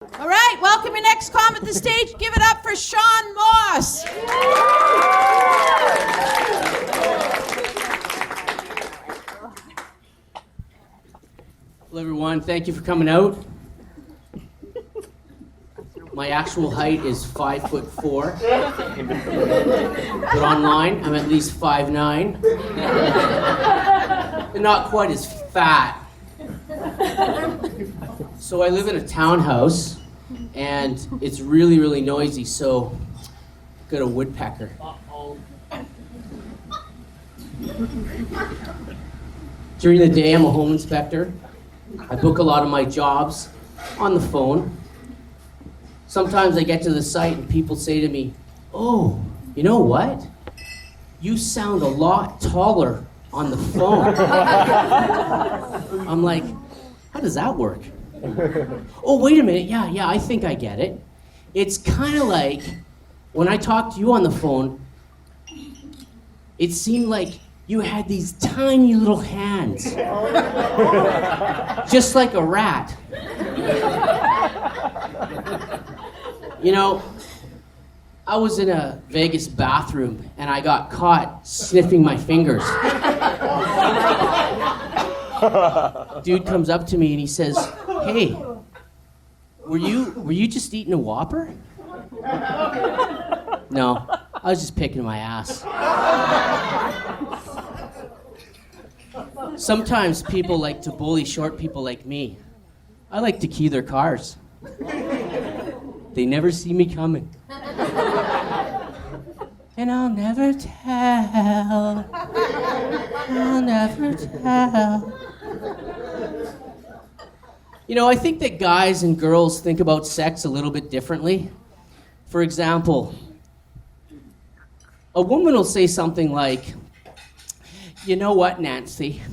All right, welcome your next comic to the stage. Give it up for Sean Moss. Hello everyone, thank you for coming out. My actual height is 5'4", but online I'm at least 5'9", and not quite as fat. So I live in a townhouse, and it's really, really noisy, so I've got a woodpecker. During the day, I'm a home inspector. I book a lot of my jobs on the phone. Sometimes I get to the site and people say to me, "Oh, you know what? You sound a lot taller on the phone." I'm like, how does that work? Oh, wait a minute. Yeah, I think I get it. It's kind of like when I talked to you on the phone, it seemed like you had these tiny little hands. Just like a rat. You know, I was in a Vegas bathroom and I got caught sniffing my fingers. Dude comes up to me and he says, "Hey, were you just eating a Whopper?" No, I was just picking my ass. Sometimes people like to bully short people like me. I like to key their cars. They never see me coming. And I'll never tell. I'll never tell. You know, I think that guys and girls think about sex a little bit differently. For example, a woman will say something like, "You know what, Nancy?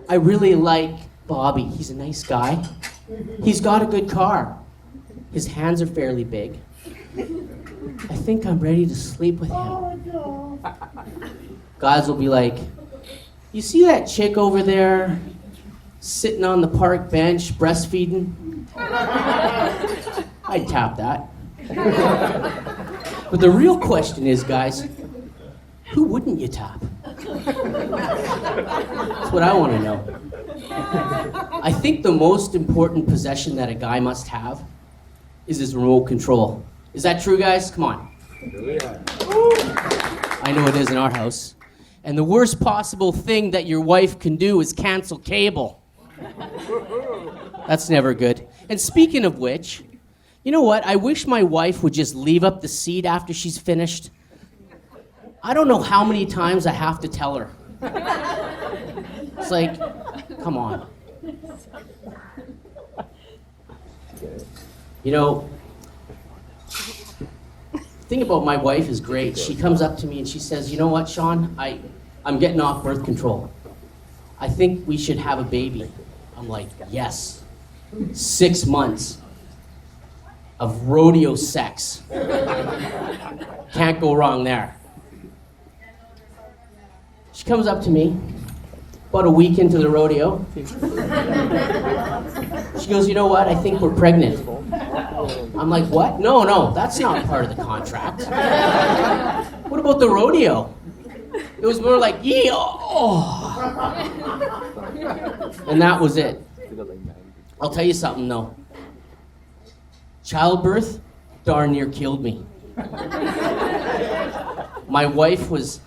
I really like Bobby. He's a nice guy. He's got a good car. His hands are fairly big. I think I'm ready to sleep with him." Guys will be like, "You see that chick over there sitting on the park bench breastfeeding?" I'd tap that. But the real question is, guys, who wouldn't you tap? That's what I want to know. I think the most important possession that a guy must have is his remote control. Is that true, guys? Come on. I know it is in our house. And the worst possible thing that your wife can do is cancel cable. That's never good. And speaking of which, you know what? I wish my wife would just leave up the seat after she's finished. I don't know how many times I have to tell her. It's like, come on. You know, the thing about my wife is great. She comes up to me and she says, "You know what, Sean? I'm getting off birth control. I think we should have a baby." I'm like, yes. 6 months of rodeo sex. Can't go wrong there. She comes up to me about a week into the rodeo. She goes, "You know what? I think we're pregnant." I'm like, "What? No, that's not part of the contract. What about the rodeo?" It was more like, "Yeah, oh." And that was it. I'll tell you something though. Childbirth darn near killed me. My wife was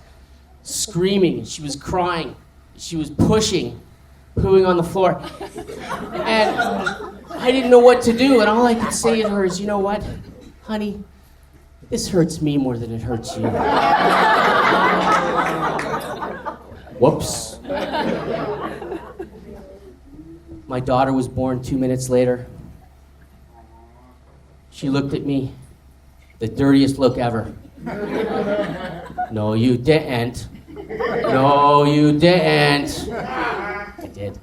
screaming, she was crying, she was pushing, pooing on the floor. And I didn't know what to do, and all I could say to her is, "You know what, honey, this hurts me more than it hurts you." Whoops. My daughter was born 2 minutes later. She looked at me, the dirtiest look ever. "No, you didn't. No, you didn't." I did.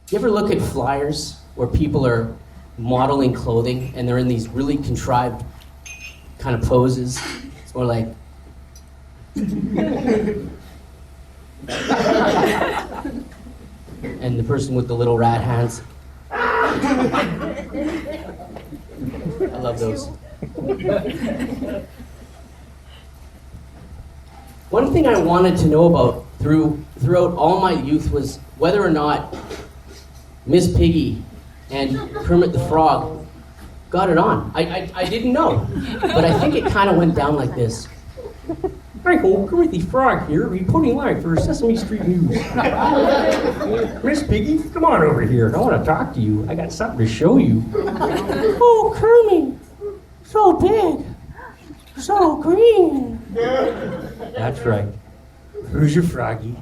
You ever look at flyers where people are modeling clothing and they're in these really contrived kind of poses? It's more like, and the person with the little rat hands. I love those. One thing I wanted to know about throughout all my youth was whether or not Miss Piggy and Kermit the Frog got it on. I didn't know, but I think it kind of went down like this. Hi ho, Kermit the Frog here, reporting live for Sesame Street News. Miss Piggy, come on over here. I want to talk to you. I got something to show you. Oh, Kermit, so big, so green. That's right. Who's your froggy?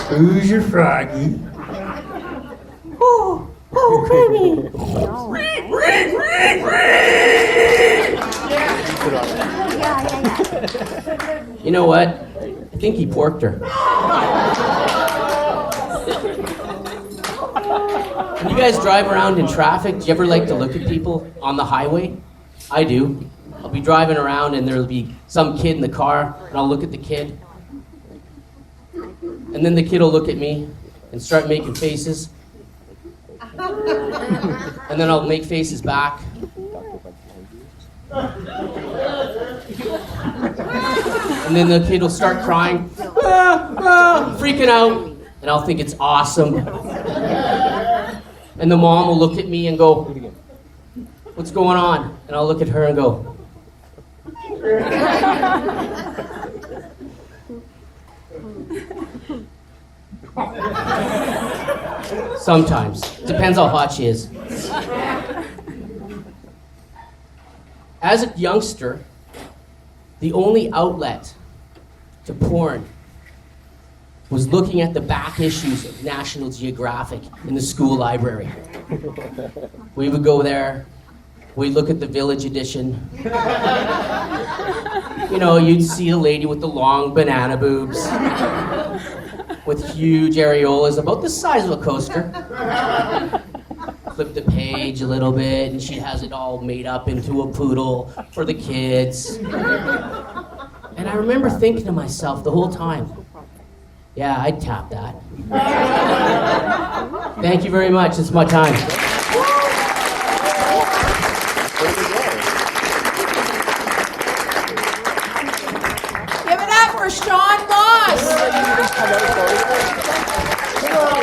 Who's your froggy? Oh, Kermit. You know what? I think he porked her. When you guys drive around in traffic, do you ever like to look at people on the highway? I do. I'll be driving around and there'll be some kid in the car, and I'll look at the kid. And then the kid will look at me and start making faces. And then I'll make faces back. And then the kid will start crying, freaking out, and I'll think it's awesome. And the mom will look at me and go, what's going on? And I'll look at her and go, sometimes. Depends how hot she is. As a youngster, the only outlet to porn was looking at the back issues of National Geographic in the school library. We would go there, we'd look at the Village Edition. You know, you'd see a lady with the long banana boobs, with huge areolas about the size of a coaster. Flip the page a little bit, and she has it all made up into a poodle for the kids. And I remember thinking to myself the whole time, yeah, I'd tap that. Thank you very much. It's my time.